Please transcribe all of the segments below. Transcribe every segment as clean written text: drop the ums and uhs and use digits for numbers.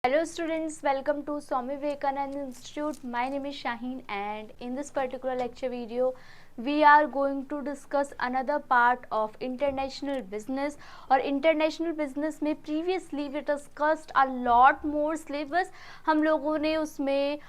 Hello students, welcome to Swami Vivekananda Institute. My name is Shaheen and in this particular lecture video we are going to discuss another part of international business. और international business में previously we discussed a lot more syllabus. हम लोगों ने उसमें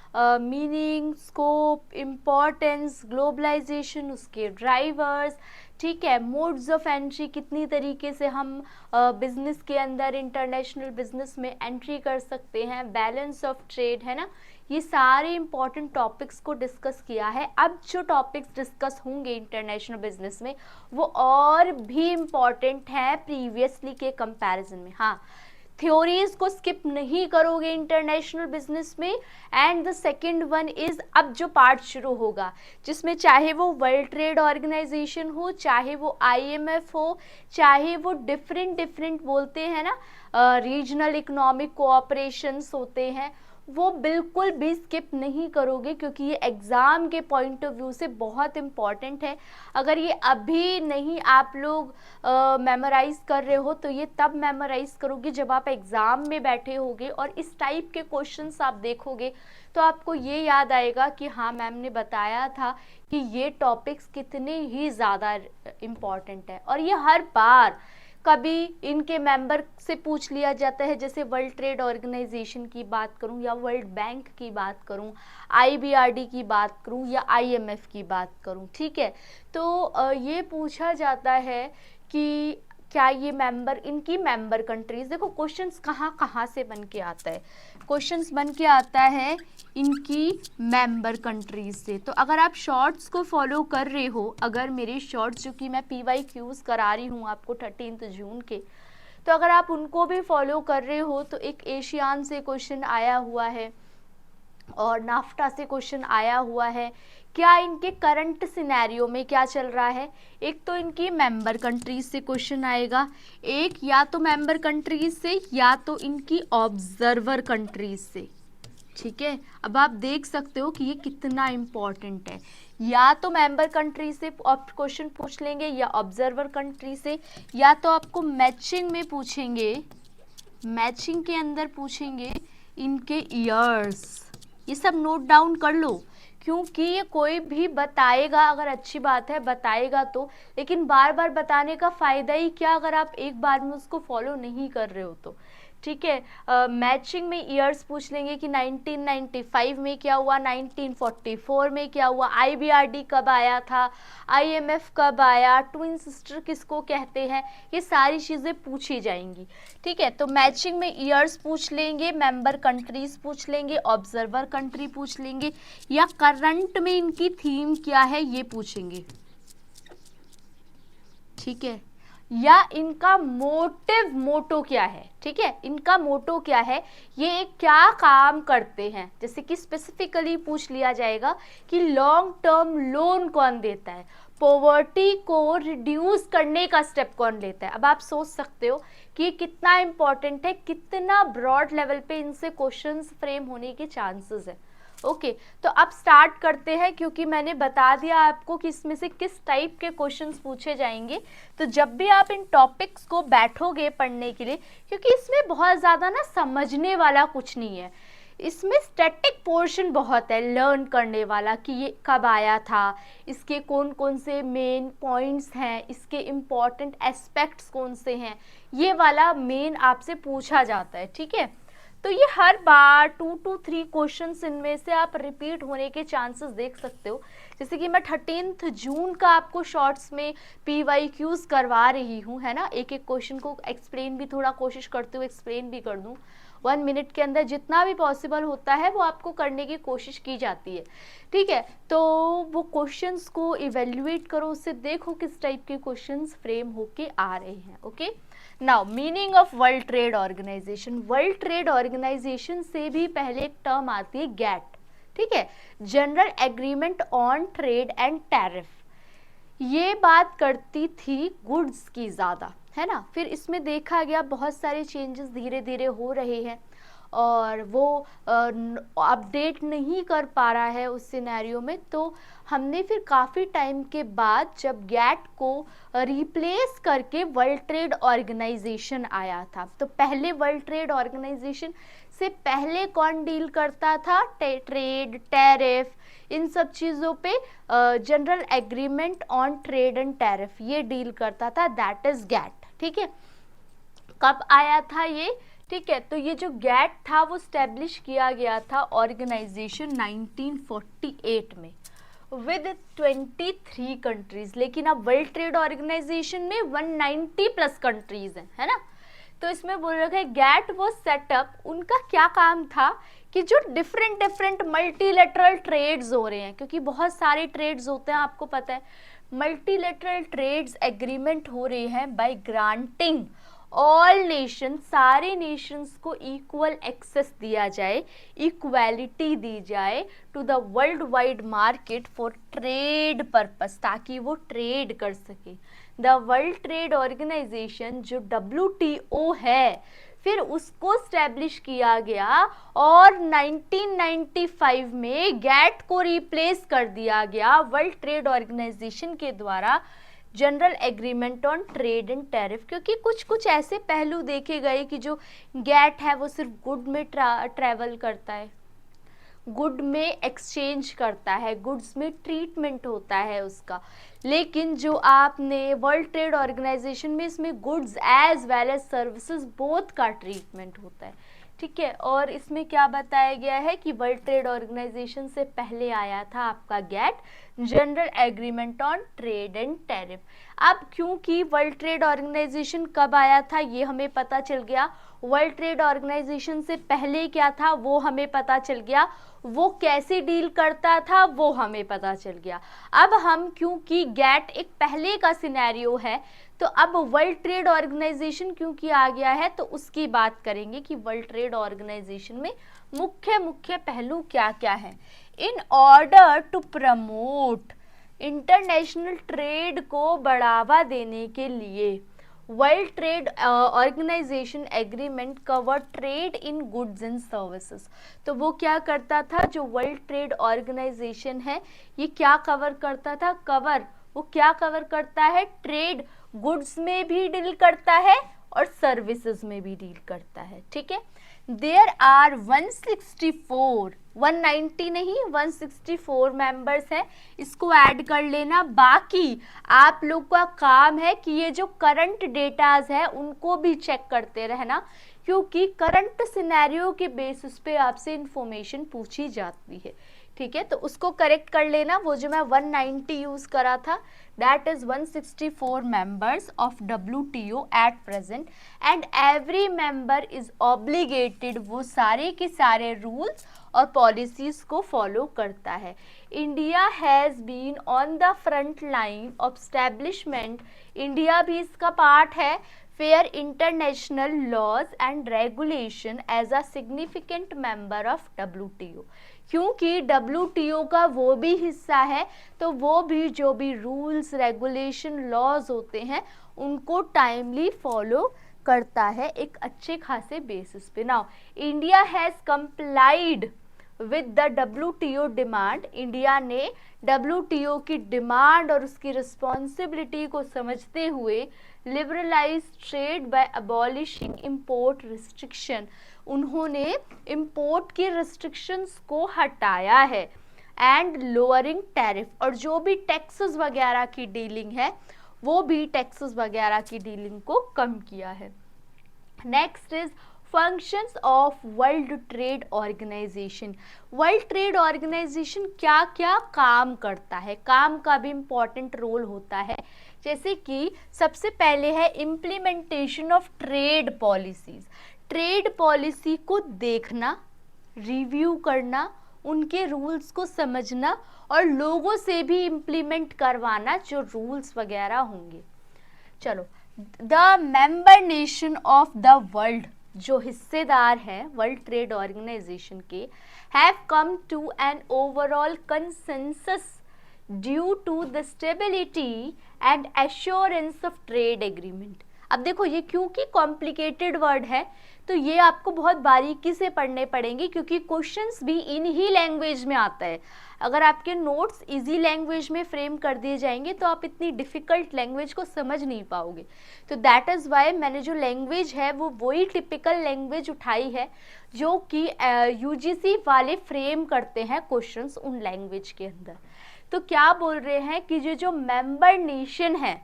meaning, scope, importance, globalization, उसके drivers, ठीक है, modes of entry, कितनी तरीके से हम बिजनेस के अंदर इंटरनेशनल बिजनेस में एंट्री कर सकते हैं, बैलेंस ऑफ ट्रेड, है ना, ये सारे इंपॉर्टेंट टॉपिक्स को डिस्कस किया है. अब जो टॉपिक्स डिस्कस होंगे इंटरनेशनल बिजनेस में वो और भी इम्पॉर्टेंट है प्रीवियसली के कंपैरिजन में. हाँ, थ्योरीज को स्किप नहीं करोगे इंटरनेशनल बिजनेस में. And the second one is, अब जो पार्ट शुरू होगा जिसमें चाहे वो वर्ल्ड ट्रेड ऑर्गेनाइजेशन हो, चाहे वो आईएमएफ हो, चाहे वो डिफरेंट बोलते हैं ना, रीजनल इकोनॉमिक कोऑपरेशंस होते हैं, वो बिल्कुल भी स्किप नहीं करोगे क्योंकि ये एग्ज़ाम के पॉइंट ऑफ व्यू से बहुत इम्पॉर्टेंट है. अगर ये अभी नहीं आप लोग मेमोराइज़ कर रहे हो तो ये तब मेमोराइज़ करोगे जब आप एग्ज़ाम में बैठे होगे और इस टाइप के क्वेश्चंस आप देखोगे तो आपको ये याद आएगा कि हाँ, मैम ने बताया था कि ये टॉपिक्स कितने ही ज़्यादा इम्पॉर्टेंट है. और ये हर बार कभी इनके मेंबर से पूछ लिया जाता है, जैसे वर्ल्ड ट्रेड ऑर्गेनाइजेशन की बात करूं या वर्ल्ड बैंक की बात करूं, आईबीआरडी की बात करूं या आईएमएफ की बात करूं, ठीक है. तो ये पूछा जाता है कि क्या ये मेंबर, इनकी मेंबर कंट्रीज, देखो क्वेश्चंस कहाँ से बन के आता है, क्वेश्चंस बन के आता है इनकी मेंबर कंट्रीज से. तो अगर आप शॉर्ट्स को फॉलो कर रहे हो, अगर मेरे शॉर्ट्स जो कि मैं PYQs करा रही हूँ आपको 13 जून के, तो अगर आप उनको भी फॉलो कर रहे हो तो एक एशियान से क्वेश्चन आया हुआ है और नाफ्टा से क्वेश्चन आया हुआ है. क्या इनके करंट सिनेरियो में क्या चल रहा है, एक तो इनकी मेंबर कंट्रीज से क्वेश्चन आएगा, एक या तो मेंबर कंट्रीज से या तो इनकी ऑब्जर्वर कंट्रीज से. ठीक है, अब आप देख सकते हो कि ये कितना इम्पोर्टेंट है. या तो मेंबर कंट्री से क्वेश्चन पूछ लेंगे या ऑब्जर्वर कंट्री से, या तो आपको मैचिंग में पूछेंगे, मैचिंग के अंदर पूछेंगे इनके ईयर्स. ये सब नोट डाउन कर लो क्योंकि ये कोई भी बताएगा, अगर अच्छी बात है बताएगा तो, लेकिन बार बार बताने का फ़ायदा ही क्या अगर आप एक बार में उसको फॉलो नहीं कर रहे हो तो. ठीक है, मैचिंग में ईयर्स पूछ लेंगे कि 1995 में क्या हुआ, 1944 में क्या हुआ, आईबीआरडी कब आया था, आईएमएफ कब आया, ट्विन सिस्टर किसको कहते हैं, ये सारी चीज़ें पूछी जाएंगी. ठीक है, तो मैचिंग में ईयर्स पूछ लेंगे, मेंबर कंट्रीज पूछ लेंगे, ऑब्जर्वर कंट्री पूछ लेंगे, या करंट में इनकी थीम क्या है ये पूछेंगे. ठीक है, या इनका मोटो क्या है. ठीक है, इनका मोटो क्या है, ये क्या काम करते हैं, जैसे कि स्पेसिफिकली पूछ लिया जाएगा कि लॉन्ग टर्म लोन कौन देता है, पॉवर्टी को रिड्यूस करने का स्टेप कौन लेता है. अब आप सोच सकते हो कि ये कितना इंपॉर्टेंट है, कितना ब्रॉड लेवल पे इनसे क्वेश्चंस फ्रेम होने के चांसेस है. ओके, तो अब स्टार्ट करते हैं क्योंकि मैंने बता दिया आपको कि इसमें से किस टाइप के क्वेश्चंस पूछे जाएंगे. तो जब भी आप इन टॉपिक्स को बैठोगे पढ़ने के लिए, क्योंकि इसमें बहुत ज़्यादा ना समझने वाला कुछ नहीं है, इसमें स्टैटिक पोर्शन बहुत है लर्न करने वाला कि ये कब आया था, इसके कौन कौन से मेन पॉइंट्स हैं, इसके इम्पॉर्टेंट एस्पेक्ट्स कौन से हैं, ये वाला मेन आपसे पूछा जाता है. ठीक है, तो ये हर बार 2 to 3 क्वेश्चंस इनमें से आप रिपीट होने के चांसेस देख सकते हो. जैसे कि मैं 13 जून का आपको शॉर्ट्स में PYQs करवा रही हूँ, है ना, एक एक क्वेश्चन को एक्सप्लेन भी थोड़ा कोशिश करते हुए एक्सप्लेन भी कर दूँ. 1 मिनट के अंदर जितना भी पॉसिबल होता है वो आपको करने की कोशिश की जाती है. ठीक है, तो वो क्वेश्चंस को इवेल्युएट करो, उससे देखो किस टाइप के क्वेश्चंस फ्रेम होके आ रहे हैं. Okay, now meaning of world trade organisation. World trade organisation से भी पहले एक टर्म आती है गैट. ठीक है, general agreement on trade and tariff. ये बात करती थी गुड्स की ज़्यादा, है ना. फिर इसमें देखा गया बहुत सारे चेंजेस धीरे धीरे हो रहे हैं और वो अपडेट नहीं कर पा रहा है उस सिनेरियो में. तो हमने फिर काफ़ी टाइम के बाद जब गैट को रिप्लेस करके वर्ल्ड ट्रेड ऑर्गेनाइजेशन आया था, तो पहले वर्ल्ड ट्रेड ऑर्गेनाइजेशन से पहले कौन डील करता था? ट्रेड, टैरिफ, इन सब चीज़ों पे general agreement on trade and tariff ये डील करता था, दैट इज गैट। ठीक है, कब आया था ये? ठीक है, तो ये जो गैट था वो स्टैब्लिश किया गया था ऑर्गेनाइजेशन 1948 में विद 23 कंट्रीज, लेकिन अब वर्ल्ड ट्रेड ऑर्गेनाइजेशन में 190 प्लस कंट्रीज हैं, है ना। तो इसमें बोल रखा है गैट वो सेटअप, उनका क्या काम था कि जो डिफरेंट मल्टीलेटरल ट्रेड्स हो रहे हैं, क्योंकि बहुत सारे ट्रेड्स होते हैं, आपको पता है मल्टीलेटरल ट्रेड्स एग्रीमेंट हो रहे हैं बाय ग्रांटिंग ऑल नेशन, सारे नेशंस को इक्वल एक्सेस दिया जाए, इक्वालिटी दी जाए to the world wide market for trade purpose, ताकि वो ट्रेड कर सके। द वर्ल्ड ट्रेड ऑर्गेनाइजेशन जो WTO है, फिर उसको स्टैब्लिश किया गया और 1995 में गैट को रिप्लेस कर दिया गया वर्ल्ड ट्रेड ऑर्गेनाइजेशन के द्वारा general agreement on trade and tariff, क्योंकि कुछ ऐसे पहलू देखे गए कि जो गैट है वो सिर्फ गुड में ट्रैवल करता है, गुड में एक्सचेंज करता है, गुड्स में ट्रीटमेंट होता है उसका, लेकिन जो आपने वर्ल्ड ट्रेड ऑर्गेनाइजेशन में इसमें goods as well as services both का ट्रीटमेंट होता है। ठीक है, और इसमें क्या बताया गया है कि वर्ल्ड ट्रेड ऑर्गेनाइजेशन से पहले आया था आपका GATT, general agreement on trade and tariff. अब क्योंकि वर्ल्ड ट्रेड ऑर्गेनाइजेशन कब आया था ये हमें पता चल गया, वर्ल्ड ट्रेड ऑर्गेनाइजेशन से पहले क्या था वो हमें पता चल गया, वो कैसे डील करता था वो हमें पता चल गया। अब हम क्योंकि गैट एक पहले का सिनेरियो है, तो अब वर्ल्ड ट्रेड ऑर्गेनाइजेशन क्योंकि आ गया है तो उसकी बात करेंगे कि वर्ल्ड ट्रेड ऑर्गेनाइजेशन में मुख्य पहलू क्या क्या है। In order to promote international trade को बढ़ावा देने के लिए World trade Organisation agreement cover trade in goods and services. तो वो क्या करता था, जो वर्ल्ड ट्रेड ऑर्गेनाइजेशन है ये क्या कवर करता था, वो क्या कवर करता है, ट्रेड गुड्स में भी डील करता है और सर्विसेज में भी डील करता है। ठीक है, देयर आर 190 नहीं 164 मेंबर्स हैं, इसको ऐड कर लेना। बाकी आप लोग का काम है कि ये जो करंट डेटाज है उनको भी चेक करते रहना, क्योंकि करंट सिनेरियो के बेसिस पे आपसे इंफॉर्मेशन पूछी जाती है। ठीक है, तो उसको करेक्ट कर लेना। वो जो मैं 190 यूज करा था that is 164 members of WTO at present, and every member is obligated, वो सारे के सारे रूल्स और पॉलिसीज को फॉलो करता है। India has been on the front line of establishment, India भी इसका पार्ट है, fair international laws and regulation as a significant member of WTO, क्योंकि WTO का वो भी हिस्सा है, तो वो भी जो भी रूल्स रेगुलेशन लॉज होते हैं उनको टाइमली फॉलो करता है एक अच्छे खासे बेसिस पे। Now India has complied with the WTO demand, India ने WTO की डिमांड और उसकी रिस्पॉन्सिबिलिटी को समझते हुए liberalise trade by abolishing import restriction, उन्होंने इम्पोर्ट की रिस्ट्रिक्शंस को हटाया है, एंड लोअरिंग टैरिफ, और जो भी टैक्सेस वगैरह की डीलिंग है वो भी टैक्सेस वगैरह की डीलिंग को कम किया है। Next is functions of world trade organisation. World trade Organisation क्या क्या काम करता है, काम का भी इम्पॉर्टेंट रोल होता है। जैसे कि सबसे पहले है implementation of trade policies, trade policy को देखना, रिव्यू करना, उनके रूल्स को समझना और लोगों से भी इम्प्लीमेंट करवाना जो रूल्स वगैरह होंगे। चलो, the member nation of the world, जो हिस्सेदार हैं वर्ल्ड ट्रेड ऑर्गेनाइजेशन के, have come to an overall consensus due to the stability and assurance of trade agreement. अब देखो ये क्योंकि कॉम्प्लिकेटेड वर्ड है तो ये आपको बहुत बारीकी से पढ़ने पड़ेंगे क्योंकि क्वेश्चंस भी इन ही लैंग्वेज में आता है। अगर आपके नोट्स इजी लैंग्वेज में फ्रेम कर दिए जाएंगे तो आप इतनी डिफ़िकल्ट लैंग्वेज को समझ नहीं पाओगे। तो दैट इज़ वाई मैंने जो लैंग्वेज है वो वही टिपिकल लैंग्वेज उठाई है जो कि यूजीसी वाले फ्रेम करते हैं क्वेश्चंस उन लैंग्वेज के अंदर। तो क्या बोल रहे हैं कि ये जो मेंबर नेशन है,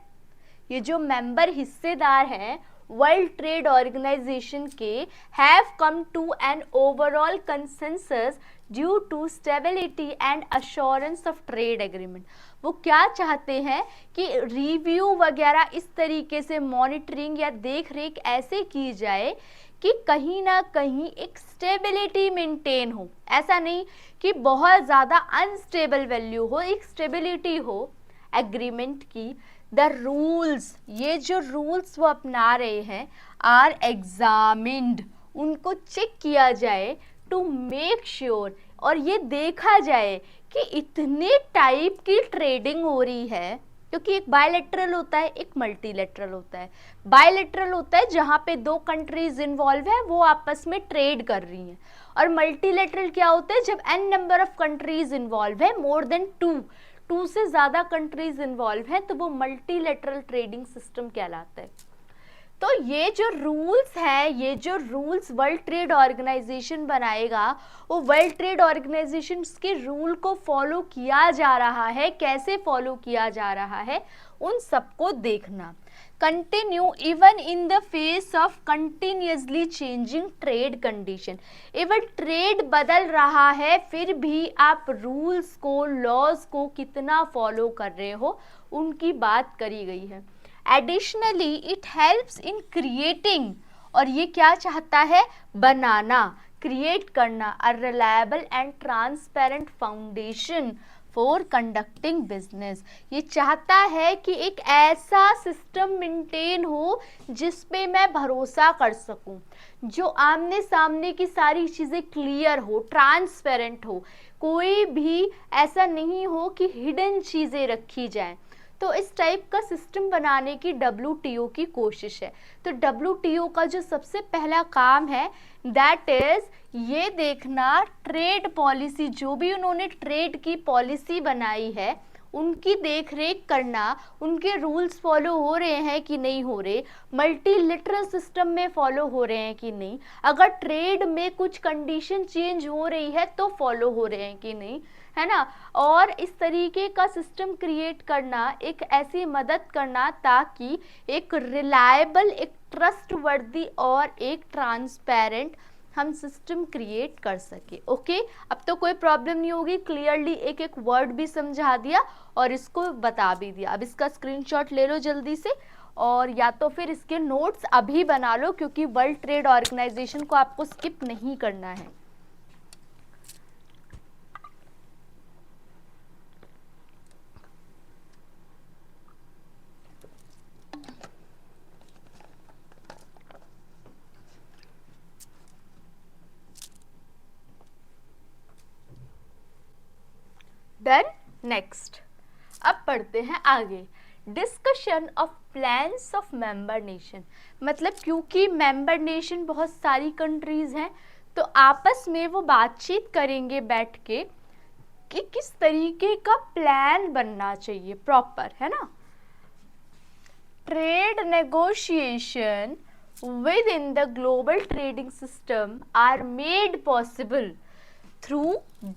ये जो मेंबर हिस्सेदार हैं वर्ल्ड ट्रेड ऑर्गेनाइजेशन के, have come to an overall consensus due to stability and assurance of trade agreement. वो क्या चाहते हैं कि रिव्यू वगैरह इस तरीके से मॉनिटरिंग या देख रेख ऐसे की जाए कि कहीं ना कहीं एक स्टेबिलिटी मेंटेन हो। ऐसा नहीं कि बहुत ज़्यादा अनस्टेबल वैल्यू हो, एक स्टेबिलिटी हो एग्रीमेंट की। द रूल्स, ये जो रूल्स वो अपना रहे हैं, आर एग्जामिन्ड, उनको चेक किया जाए टू मेक श्योर, और ये देखा जाए कि इतने टाइप की ट्रेडिंग हो रही है, क्योंकि एक बायलैटरल होता है, एक मल्टीलैटरल होता है। बायलैटरल होता है जहाँ पे दो कंट्रीज इन्वॉल्व है, वो आपस में ट्रेड कर रही हैं, और मल्टीलैटरल क्या होता है जब n number of countries involve है, मोर देन टू से ज़्यादा कंट्रीज इन्वॉल्व है, तो वो मल्टीलैटरल ट्रेडिंग सिस्टम कहलाता है। तो ये जो रूल्स हैं, ये जो रूल्स वर्ल्ड ट्रेड ऑर्गेनाइजेशन बनाएगा, वो वर्ल्ड ट्रेड ऑर्गेनाइजेशन के रूल को फॉलो किया जा रहा है, कैसे फॉलो किया जा रहा है, उन सबको देखना। Continue even in the face of continuously changing trade condition, even trade बदल रहा है फिर भी आप रूल्स को, लॉज को कितना फॉलो कर रहे हो, उनकी बात करी गई है। Additionally it helps in creating, और ये क्या चाहता है, बनाना, क्रिएट करना, a reliable and transparent foundation for conducting business. ये चाहता है कि एक ऐसा सिस्टम मेंटेन हो जिस पे मैं भरोसा कर सकूं, जो आमने सामने की सारी चीज़ें क्लियर हो, ट्रांसपेरेंट हो, कोई भी ऐसा नहीं हो कि हिडन चीज़ें रखी जाएं। तो इस टाइप का सिस्टम बनाने की WTO की कोशिश है। तो WTO का जो सबसे पहला काम है दैट इज़ ये देखना ट्रेड पॉलिसी, जो भी उन्होंने ट्रेड की पॉलिसी बनाई है उनकी देख रेख करना, उनके रूल्स फॉलो हो रहे हैं कि नहीं हो रहे, मल्टीलिटरल सिस्टम में फॉलो हो रहे हैं कि नहीं, अगर ट्रेड में कुछ कंडीशन चेंज हो रही है तो फॉलो हो रहे हैं कि नहीं, है ना। और इस तरीके का सिस्टम क्रिएट करना, एक ऐसी मदद करना ताकि एक रिलायबल, एक ट्रस्टवर्दी और एक ट्रांसपेरेंट हम सिस्टम क्रिएट कर सके। ओके, अब तो कोई प्रॉब्लम नहीं होगी, क्लियरली एक एक वर्ड भी समझा दिया और इसको बता भी दिया। अब इसका स्क्रीनशॉट ले लो जल्दी से, और या तो फिर इसके नोट्स अभी बना लो, क्योंकि वर्ल्ड ट्रेड ऑर्गेनाइजेशन को आपको स्किप नहीं करना है। डन। नेक्स्ट, अब पढ़ते हैं आगे। Discussion of plans of member nation, मतलब क्योंकि मेंबर नेशन बहुत सारी कंट्रीज हैं तो आपस में वो बातचीत करेंगे बैठ के कि किस तरीके का प्लान बनना चाहिए प्रॉपर, है ना। Trade negotiation within the global trading system are made possible through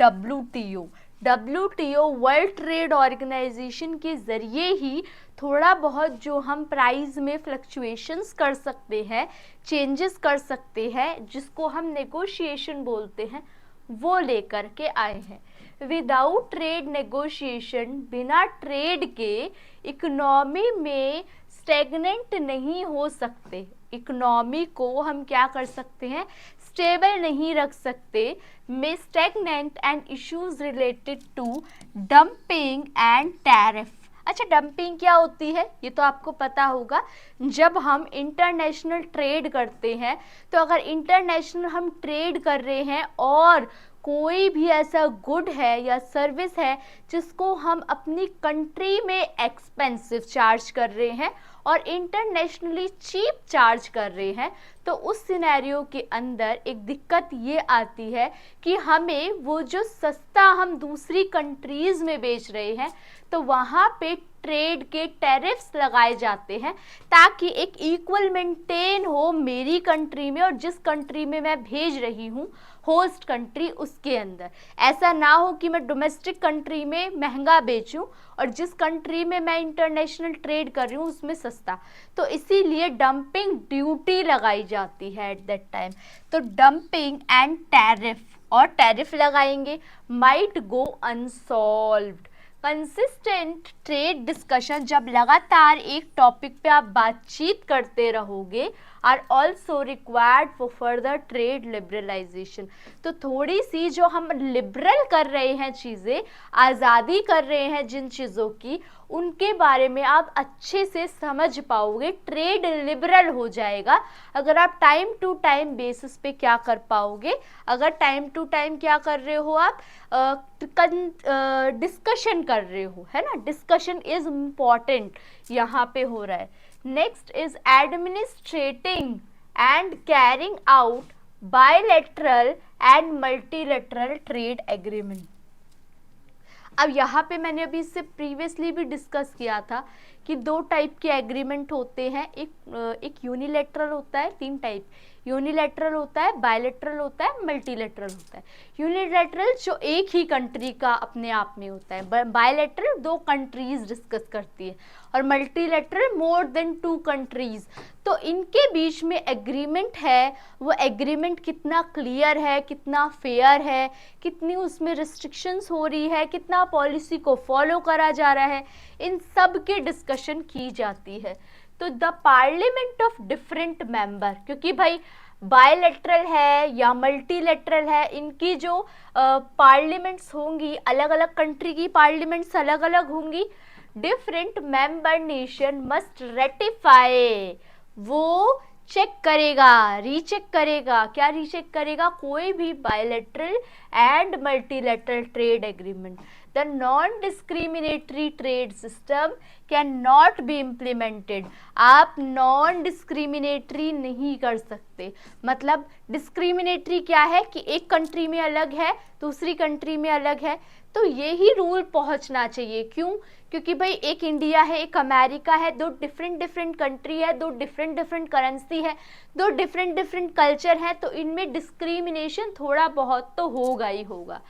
WTO। WTO World trade Organisation के ज़रिए ही थोड़ा बहुत जो हम प्राइस में फ्लक्चुएशंस कर सकते हैं, चेंजेस कर सकते हैं, जिसको हम नेगोशिएशन बोलते हैं, वो लेकर के आए हैं। विदाउट ट्रेड नेगोशिएशन, बिना ट्रेड के इकोनॉमी में स्टेगनेंट नहीं हो सकते। इकोनॉमी को हम क्या कर सकते हैं, स्टेबल नहीं रख सकते। में stagnant and issues related to dumping and tariff. अच्छा, डंपिंग क्या होती है ये तो आपको पता होगा। जब हम इंटरनेशनल ट्रेड करते हैं, तो अगर इंटरनेशनल हम ट्रेड कर रहे हैं और कोई भी ऐसा गुड है या सर्विस है जिसको हम अपनी कंट्री में एक्सपेंसिव चार्ज कर रहे हैं और इंटरनेशनली चीप चार्ज कर रहे हैं, तो उस सिनेरियो के अंदर एक दिक्कत ये आती है कि हमें वो जो सस्ता हम दूसरी कंट्रीज़ में बेच रहे हैं तो वहाँ पे ट्रेड के टैरिफ्स लगाए जाते हैं ताकि एक इक्वल मेंटेन हो मेरी कंट्री में और जिस कंट्री में मैं भेज रही हूँ होस्ट कंट्री उसके अंदर। ऐसा ना हो कि मैं डोमेस्टिक कंट्री में महंगा बेचूं और जिस कंट्री में मैं इंटरनेशनल ट्रेड कर रही हूँ उसमें सस्ता। तो इसीलिए डंपिंग ड्यूटी लगाई जाती है एट दैट टाइम। तो डंपिंग एंड टैरिफ लगाएंगे might go unsolved. Consistent trade discussion, जब लगातार एक टॉपिक पे आप बातचीत करते रहोगे, are also required for further trade liberalisation. तो थोड़ी सी जो हम लिबरल कर रहे हैं चीज़ें, आज़ादी कर रहे हैं जिन चीज़ों की, उनके बारे में आप अच्छे से समझ पाओगे, ट्रेड लिबरल हो जाएगा अगर आप टाइम टू टाइम बेसिस पे क्या कर पाओगे। अगर टाइम टू टाइम क्या कर रहे हो आप, डिस्कशन कर रहे हो, है ना। डिस्कशन इज इम्पॉर्टेंट यहाँ पे हो रहा है। Next is administrating and carrying out bilateral and multilateral trade agreement. अब यहाँ पे मैंने अभी इससे प्रीवियसली भी डिस्कस किया था कि दो टाइप के एग्रीमेंट होते हैं। एक यूनिलैटरल होता है, तीन टाइप, यूनिलैटरल होता है, बायलैटरल होता है, मल्टीलैटरल होता है। यूनिलैटरल जो एक ही कंट्री का अपने आप में होता है, बायलैटरल दो कंट्रीज डिस्कस करती है, और मल्टीलैटरल मोर देन 2 कंट्रीज। तो इनके बीच में एग्रीमेंट है, वो एग्रीमेंट कितना क्लियर है, कितना फेयर है, कितनी उसमें रिस्ट्रिक्शंस हो रही है, कितना पॉलिसी को फॉलो करा जा रहा है, इन सब के डिस्कशन की जाती है। तो the parliament of different member, क्योंकि भाई बायलैटरल है या मल्टीलैटरल है, इनकी जो पार्लियामेंट्स होंगी, अलग अलग कंट्री की पार्लियामेंट्स अलग अलग होंगी। Different member nation must ratify, वो चेक करेगा, रीचेक करेगा। क्या रीचेक करेगा? कोई भी bilateral and multilateral trade agreement. The non discriminatory trade system can not be implemented. आप नॉन डिस्क्रिमिनेटरी नहीं कर सकते। मतलब डिस्क्रिमिनेटरी क्या है कि एक कंट्री में अलग है, दूसरी कंट्री में अलग है, तो यही रूल पहुंचना चाहिए। क्यों? क्योंकि भाई एक इंडिया है, एक अमेरिका है, दो डिफरेंट कंट्री है, दो डिफरेंट करेंसी है, दो डिफरेंट कल्चर है, तो इनमें डिस्क्रिमिनेशन थोड़ा बहुत तो होगा ही होगा।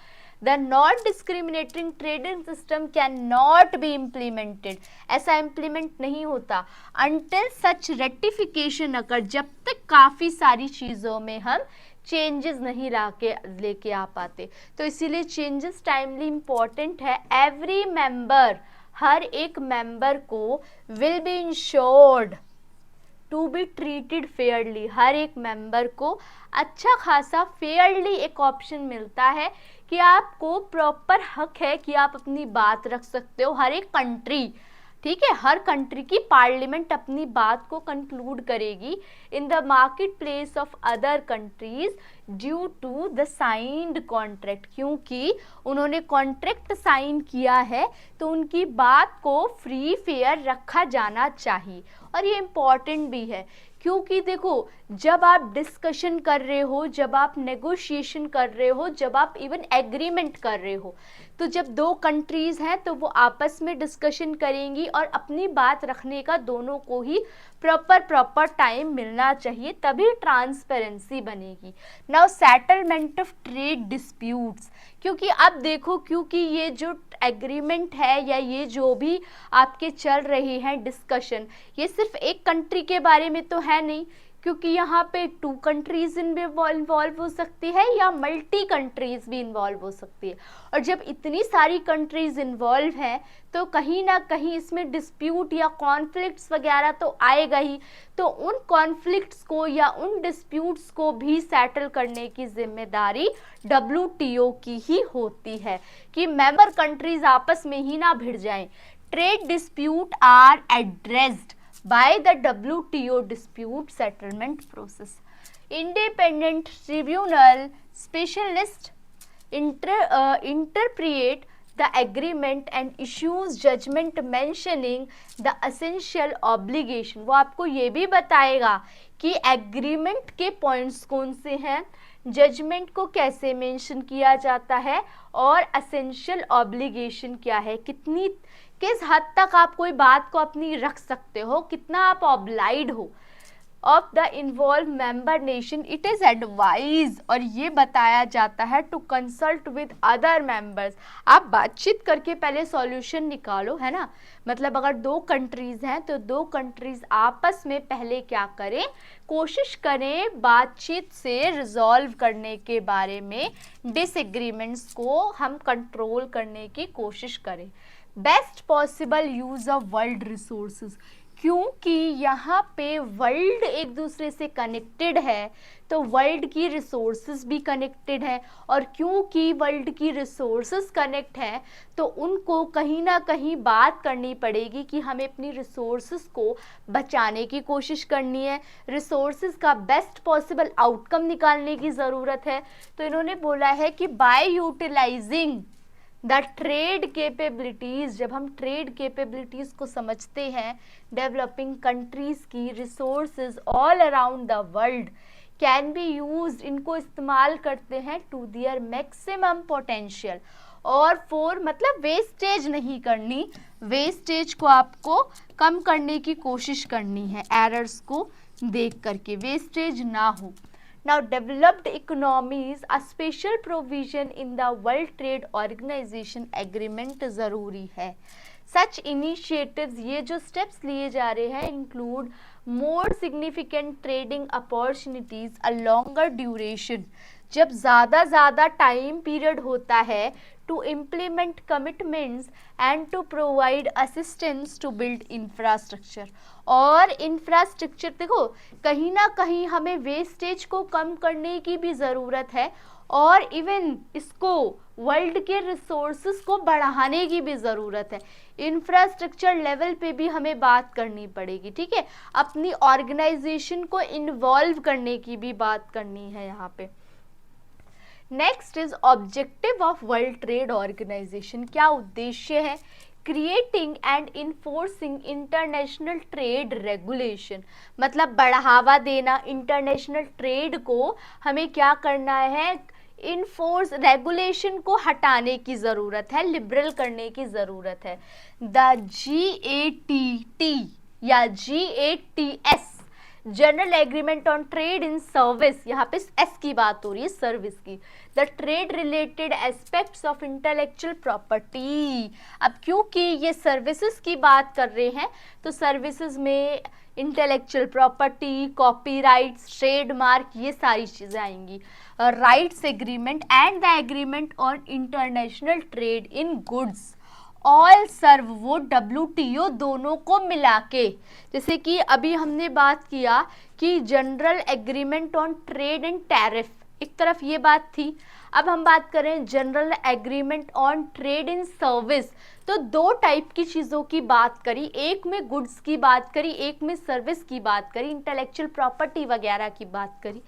The non-discriminating trading system cannot be implemented. ऐसा इम्प्लीमेंट नहीं होता until such ratification occur, जब तक काफ़ी सारी चीज़ों में हम चेंजेस नहीं लेके आ पाते। तो इसीलिए चेंजेस टाइमली इम्पॉर्टेंट है। एवरी मेंबर, हर एक मेंबर को will be insured to be treated fairly. हर एक मेंबर को अच्छा खासा फेयरली एक ऑप्शन मिलता है कि आपको प्रॉपर हक है कि आप अपनी बात रख सकते हो। हर एक कंट्री, ठीक है, हर कंट्री की पार्लियामेंट अपनी बात को कंक्लूड करेगी in the market place of other countries due to the signed contract. क्योंकि उन्होंने कॉन्ट्रैक्ट साइन किया है तो उनकी बात को फ्री फेयर रखा जाना चाहिए। और ये इम्पॉर्टेंट भी है क्योंकि देखो, जब आप डिस्कशन कर रहे हो, जब आप नेगोशिएशन कर रहे हो, जब आप इवन एग्रीमेंट कर रहे हो, तो जब दो कंट्रीज हैं तो वो आपस में डिस्कशन करेंगी और अपनी बात रखने का दोनों को ही प्रॉपर टाइम मिलना चाहिए, तभी ट्रांसपेरेंसी बनेगी। Now settlement of trade disputes, क्योंकि अब देखो, क्योंकि ये जो एग्रीमेंट है या ये जो भी आपके चल रहे हैं डिस्कशन, ये सिर्फ एक कंट्री के बारे में तो है नहीं, क्योंकि यहाँ पे 2 कंट्रीज इन्वॉल्व हो सकती है या मल्टी कंट्रीज भी इन्वॉल्व हो सकती है। और जब इतनी सारी कंट्रीज इन्वॉल्व हैं तो कहीं ना कहीं इसमें डिस्प्यूट या कॉन्फ्लिक्ट्स वगैरह तो आएगा ही। तो उन कॉन्फ्लिक्ट्स को या उन डिस्प्यूट्स को भी सेटल करने की जिम्मेदारी WTO की ही होती है कि मेंबर कंट्रीज आपस में ही ना भिड़ जाएं। Trade dispute are addressed by the WTO dispute settlement process. Independent tribunal specialist interpret the agreement and issues judgment mentioning the essential obligation। वो आपको ये भी बताएगा कि एग्रीमेंट के पॉइंट्स कौन से हैं, जजमेंट को कैसे मेंशन किया जाता है और एसेंशियल ऑब्लिगेशन क्या है, किस हद तक आप कोई बात को अपनी रख सकते हो, कितना आप ऑब्लाइड हो of the involve member nation. It is advise, और ये बताया जाता है to consult with other members. आप बातचीत करके पहले सॉल्यूशन निकालो, है ना। मतलब अगर दो कंट्रीज हैं तो दो कंट्रीज आपस में पहले क्या करें, कोशिश करें बातचीत से रिजॉल्व करने के बारे में, डिसएग्रीमेंट्स को हम कंट्रोल करने की कोशिश करें। Best possible use of world resources, क्योंकि यहाँ पे वर्ल्ड एक दूसरे से कनेक्टेड है तो वर्ल्ड की रिसोर्सेज भी कनेक्टेड है, और क्योंकि वर्ल्ड की रिसोर्सेज कनेक्ट है तो उनको कहीं ना कहीं बात करनी पड़ेगी कि हमें अपनी रिसोर्सेज को बचाने की कोशिश करनी है, रिसोर्सेज का बेस्ट पॉसिबल आउटकम निकालने की ज़रूरत है। तो इन्होंने बोला है कि by utilising the trade capabilities, जब हम ट्रेड कैपेबिलिटीज़ को समझते हैं डेवलपिंग कंट्रीज़ की, resources all around the world can be used, इनको इस्तेमाल करते हैं टू देयर मैक्सिमम पोटेंशियल, और फॉर मतलब वेस्टेज नहीं करनी, वेस्टेज को आपको कम करने की कोशिश करनी है, एरर्स को देख करके वेस्टेज ना हो। Now developed economies a special provision in the World Trade Organization agreement ज़रूरी है। Such initiatives, ये जो steps लिए जा रहे हैं, include more significant trading opportunities, a longer duration, जब ज़्यादा टाइम पीरियड होता है, to implement commitments and to provide assistance to build infrastructure। और इंफ्रास्ट्रक्चर देखो, कहीं ना कहीं हमें वेस्टेज को कम करने की भी ज़रूरत है, और इवन इसको वर्ल्ड के रिसोर्सेज को बढ़ाने की भी ज़रूरत है। इंफ्रास्ट्रक्चर लेवल पे भी हमें बात करनी पड़ेगी, ठीक है, अपनी ऑर्गेनाइजेशन को इन्वॉल्व करने की भी बात करनी है यहाँ पे। Next is objective of world trade Organisation, क्या उद्देश्य है, creating and enforcing international trade regulation, मतलब बढ़ावा देना इंटरनेशनल ट्रेड को, हमें क्या करना है, इन्फोर्स, रेगुलेशन को हटाने की ज़रूरत है, लिबरल करने की ज़रूरत है। द GATT या GATS general agreement on trade in service, यहाँ पे एस की बात हो रही है, सर्विस की, the trade related aspects of intellectual property. अब क्योंकि ये सर्विसेज की बात कर रहे हैं तो सर्विसेज में इंटेलेक्चुअल प्रॉपर्टी, कॉपीराइट्स, ट्रेडमार्क, ये सारी चीज़ें आएंगी। Rights agreement and the agreement on international trade in goods, all serve, वो WTO दोनों को मिला के, जैसे कि अभी हमने बात किया कि general agreement on trade and tariff, एक तरफ ये बात थी, अब हम बात करें general agreement on trade in service, तो दो टाइप की चीज़ों की बात करी, एक में गुड्स की बात करी, एक में सर्विस की बात करी, इंटेलेक्चुअल प्रॉपर्टी वगैरह की बात करी।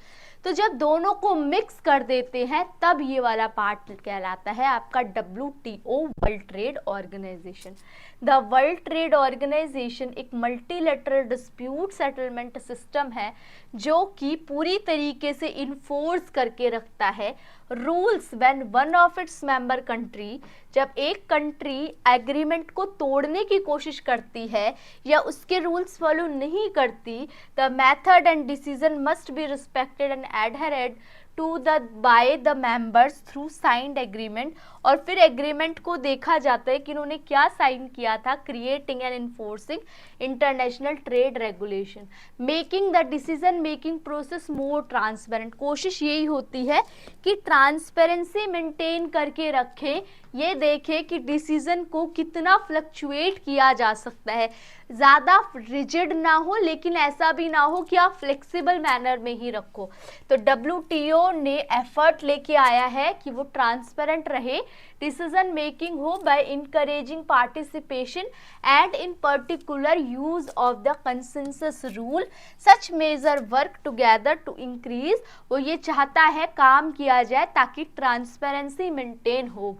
तो जब दोनों को मिक्स कर देते हैं तब ये वाला पार्ट कहलाता है आपका WTO, World trade Organisation. The World trade Organisation एक मल्टीलेटरल डिस्प्यूट सेटलमेंट सिस्टम है जो कि पूरी तरीके से इन्फोर्स करके रखता है rules when one of its member country, जब एक कंट्री एग्रीमेंट को तोड़ने की कोशिश करती है या उसके रूल्स फॉलो नहीं करती, the method and decision must be respected and adhered to the by the members through signed agreement. और फिर एग्रीमेंट को देखा जाता है कि उन्होंने क्या साइन किया था, creating and enforcing international trade regulation, making the decision making process more transparent. कोशिश यही होती है कि ट्रांसपेरेंसी मेंटेन करके रखें, ये देखें कि डिसीजन को कितना फ्लक्चुएट किया जा सकता है, ज़्यादा रिजिड ना हो लेकिन ऐसा भी ना हो कि आप फ्लेक्सिबल मैनर में ही रखो। तो WTO ने एफर्ट लेके आया है कि वो ट्रांसपेरेंट रहे, डिसीजन मेकिंग हो by encouraging participation and in particular use of the consensus rule, such measure work together to increase. वो ये चाहता है काम किया जाए ताकि ट्रांसपेरेंसी मेंटेन हो।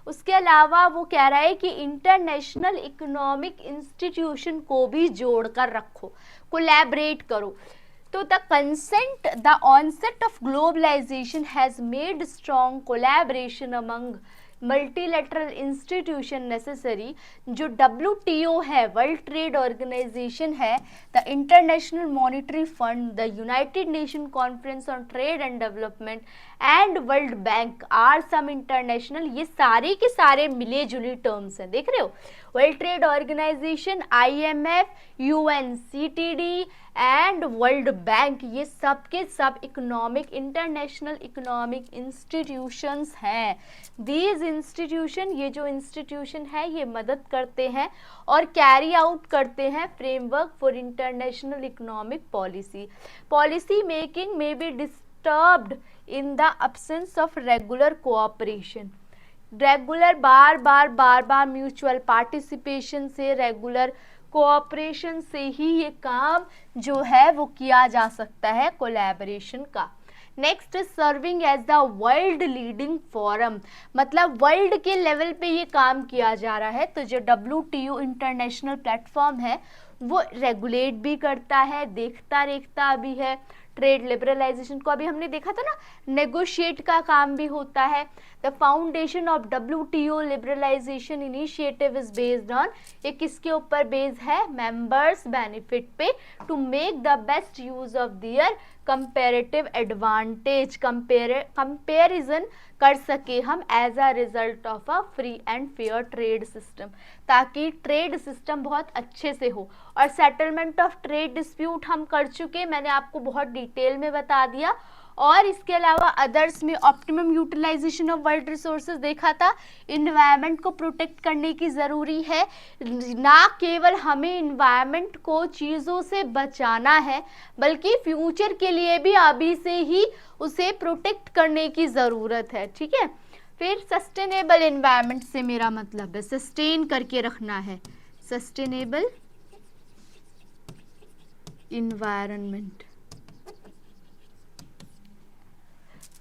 उसके अलावा वो कह रहा है कि इंटरनेशनल इकोनॉमिक इंस्टीट्यूशन को भी जोड़कर रखो, कोलैबोरेट करो। तो the onset of globalization has made strong collaboration among multilateral institution necessary. जो WTO है, वर्ल्ड ट्रेड ऑर्गेनाइजेशन है, the International Monetary Fund, the United Nation Conference on trade and Development and World Bank are some international, ये सारे के सारे मिले जुले terms हैं, देख रहे हो। World trade Organisation, IMF, UNCTD and World Bank, ये सब के सब इकोनॉमिक, इंटरनेशनल इकोनॉमिक इंस्टीट्यूशंस हैं। दीज इंस्टीट्यूशन, ये जो इंस्टीट्यूशन है ये मदद करते हैं और कैरी आउट करते हैं framework for international economic policy. Policy making में be disturbed in the absence of regular cooperation. Regular बार बार म्यूचुअल पार्टिसिपेशन से, रेगुलर कोऑपरेशन से ही ये काम जो है वो किया जा सकता है, कोलैबोरेशन का। Next is serving as the world leading forum, मतलब वर्ल्ड के लेवल पे ये काम किया जा रहा है। तो जो WTO इंटरनेशनल प्लेटफॉर्म है वो रेगुलेट भी करता है, देखता रेखता भी है। ट्रेड लिबरलाइजेशन को अभी हमने देखा था ना, नेगोशिएट का काम भी होता है। The foundation of WTO liberalisation initiative is based on, ये किसके ऊपर बेस्ड है, मेंबर्स बेनिफिट पे, to make the best use of their comparative advantage, comparison कर सके हम as a result of a free and fair trade system, ताकि trade system बहुत अच्छे से हो। और सेटलमेंट ऑफ ट्रेड डिस्प्यूट हम कर चुके, मैंने आपको बहुत डिटेल में बता दिया। और इसके अलावा अदर्स में optimum utilisation of world resources देखा था। इन्वायरमेंट को प्रोटेक्ट करने की ज़रूरी है, ना केवल हमें इन्वायरमेंट को चीज़ों से बचाना है बल्कि फ्यूचर के लिए भी अभी से ही उसे प्रोटेक्ट करने की ज़रूरत है, ठीक है। फिर सस्टेनेबल इन्वायरमेंट से मेरा मतलब है सस्टेन करके रखना है, sustainable environment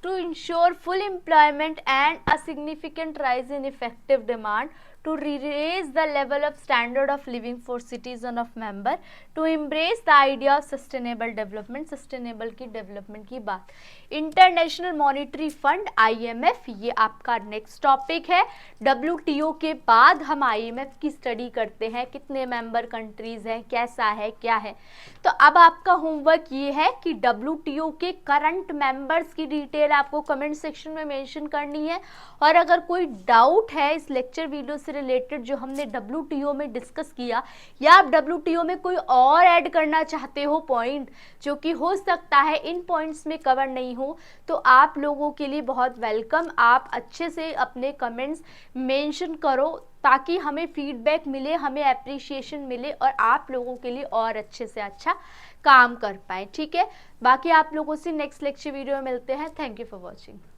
to ensure full employment and a significant rise in effective demand, to raise the level of standard of living for citizen of member, to embrace the idea of sustainable development, sustainable की development की बात। International Monetary fund IMF, ये आपका next topic है। WTO के बाद हम IMF की स्टडी करते हैं, कितने मेंबर कंट्रीज हैं, कैसा है, क्या है। तो अब आपका होमवर्क ये है कि WTO के करंट मेंबर्स की डिटेल आपको कमेंट सेक्शन में मेंशन करनी है। और अगर कोई डाउट है इस लेक्चर वीडियो से रिलेटेड जो हमने WTO में डिस्कस किया, या आप WTO में कोई और ऐड करना चाहते हो पॉइंट जो कि हो सकता है इन पॉइंट्स में कवर नहीं हो, तो आप लोगों के लिए बहुत वेलकम। आप अच्छे से अपने कमेंट्स मेंशन करो ताकि हमें फीडबैक मिले, हमें अप्रिशिएशन मिले और आप लोगों के लिए और अच्छे से अच्छा काम कर पाएँ, ठीक है। बाकी आप लोगों से नेक्स्ट लेक्चर वीडियो में मिलते हैं। Thank you for watching.